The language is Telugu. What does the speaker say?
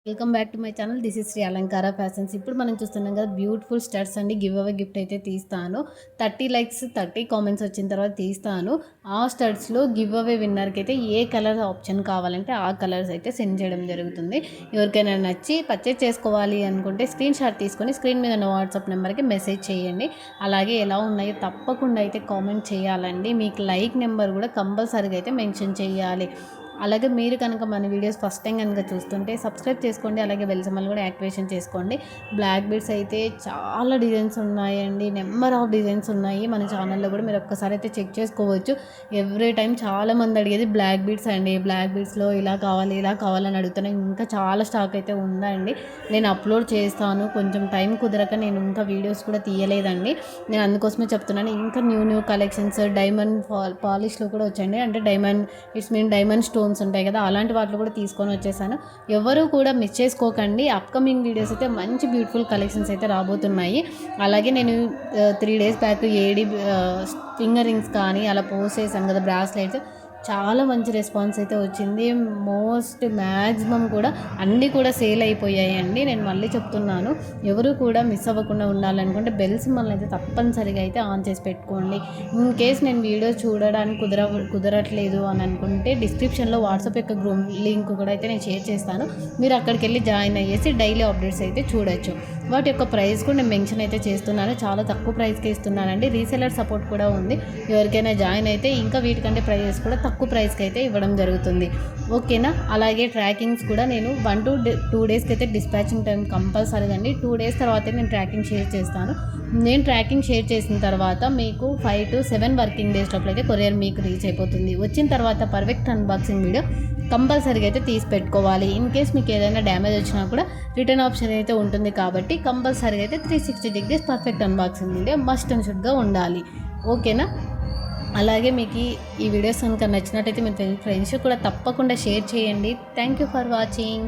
Welcome back to my channel. This is Sri Alankara fashions. ఇప్పుడు మనం చూస్తున్నాం కదా, బ్యూటిఫుల్ స్టడ్స్ అండి. గివ్ అవే గిఫ్ట్ అయితే తీస్తాను. 30 లైక్స్ 30 కామెంట్స్ వచ్చిన తర్వాత తీస్తాను. ఆ స్టడ్స్లో గివ్ అవే విన్నర్కి అయితే ఏ కలర్ ఆప్షన్ కావాలంటే ఆ కలర్స్ అయితే సెండ్ చేయడం జరుగుతుంది. ఎవరికైనా నచ్చి పర్చేజ్ చేసుకోవాలి అనుకుంటే స్క్రీన్ షాట్ తీసుకొని స్క్రీన్ మీద ఉన్న వాట్సాప్ నెంబర్కి మెసేజ్ చేయండి. అలాగే ఎలా ఉన్నాయో తప్పకుండా అయితే కామెంట్ చేయాలండి. మీకు లైక్ నెంబర్ కూడా కంపల్సరీగా అయితే మెన్షన్ చేయాలి. అలాగే మీరు కనుక మన వీడియోస్ ఫస్ట్ టైం కనుక చూస్తుంటే సబ్స్క్రైబ్ చేసుకోండి. అలాగే బెల్ సింబల్ కూడా యాక్టివేషన్ చేసుకోండి. బ్లాక్ బీడ్స్ అయితే చాలా డిజైన్స్ ఉన్నాయండి. నెంబర్ ఆఫ్ డిజైన్స్ ఉన్నాయి మన ఛానల్లో కూడా. మీరు ఒక్కసారి అయితే చెక్ చేసుకోవచ్చు. ఎవ్రీ టైం చాలామంది అడిగేది బ్లాక్ బీడ్స్ అండి. బ్లాక్ బీడ్స్లో ఇలా కావాలి ఇలా కావాలని అడుగుతున్నాను. ఇంకా చాలా స్టాక్ అయితే ఉందండి. నేను అప్లోడ్ చేస్తాను. కొంచెం టైం కుదరక నేను ఇంకా వీడియోస్ కూడా తీయలేదండి. నేను అందుకోసమే చెప్తున్నాను. ఇంకా న్యూ కలెక్షన్స్ డైమండ్ పాలిష్లో కూడా వచ్చండి. అంటే డైమండ్ డైమండ్ స్టోన్స్ ఉంటాయి కదా, అలాంటి వాటిలో కూడా తీసుకొని వచ్చేసాను. ఎవరు కూడా మిస్ చేసుకోకండి. అప్కమింగ్ వీడియోస్ అయితే మంచి బ్యూటిఫుల్ కలెక్షన్స్ అయితే రాబోతున్నాయి. అలాగే నేను 3 days back AD finger rings కానీ అలా పోస్ట్ చేశాను కదా, బ్రాస్లెట్స్, చాలా మంచి రెస్పాన్స్ అయితే వచ్చింది. మ్యాక్సిమం కూడా అన్నీ కూడా సేల్ అయిపోయాయండి. నేను మళ్ళీ చెప్తున్నాను, ఎవరు కూడా మిస్ అవ్వకుండా ఉండాలనుకుంటే బెల్ సింబల్ అయితే తప్పనిసరిగా అయితే ఆన్ చేసి పెట్టుకోండి. ఇన్ కేస్ నేను వీడియో చూడడానికి కుదరట్లేదు అని అనుకుంటే డిస్క్రిప్షన్లో వాట్సాప్ యొక్క గ్రూప్ లింక్ కూడా అయితే నేను షేర్ చేస్తాను. మీరు అక్కడికి వెళ్ళి జాయిన్ అయ్యేసి డైలీ అప్డేట్స్ అయితే చూడొచ్చు. వాటి యొక్క ప్రైస్ కూడా నేను మెన్షన్ అయితే చేస్తున్నాను. చాలా తక్కువ ప్రైస్కి ఇస్తున్నానండి. రీసెలర్ సపోర్ట్ కూడా ఉంది. ఎవరికైనా జాయిన్ అయితే ఇంకా వీటికంటే ప్రైజెస్ కూడా తక్కువ ప్రైస్కి అయితే ఇవ్వడం జరుగుతుంది. ఓకేనా. అలాగే ట్రాకింగ్స్ కూడా నేను 1 to 2 డేస్కి అయితే డిస్పాచింగ్ టైం కంపల్సరీగా అండి. 2 డేస్ తర్వాత నేను ట్రాకింగ్ షేర్ చేస్తాను. నేను ట్రాకింగ్ షేర్ చేసిన తర్వాత మీకు 5 to 7 వర్కింగ్ డేస్ లోపల అయితే కొరియర్ మీకు రీచ్ అయిపోతుంది. వచ్చిన తర్వాత పర్ఫెక్ట్ అన్బాక్సింగ్ వీడియో కంపల్సరీగా అయితే తీసి పెట్టుకోవాలి. ఇన్ కేస్ మీకు ఏదైనా డ్యామేజ్ వచ్చినా కూడా రిటర్న్ ఆప్షన్ అయితే ఉంటుంది. కాబట్టి కంపల్సరీగా అయితే 360 degrees perfect unboxing video must and షుడ్గా ఉండాలి. ఓకేనా. అలాగే మీకు ఈ వీడియోస్ కనుక నచ్చినట్టయితే మీ ఫ్రెండ్స్ కూడా తప్పకుండా షేర్ చేయండి. Thank you for watching.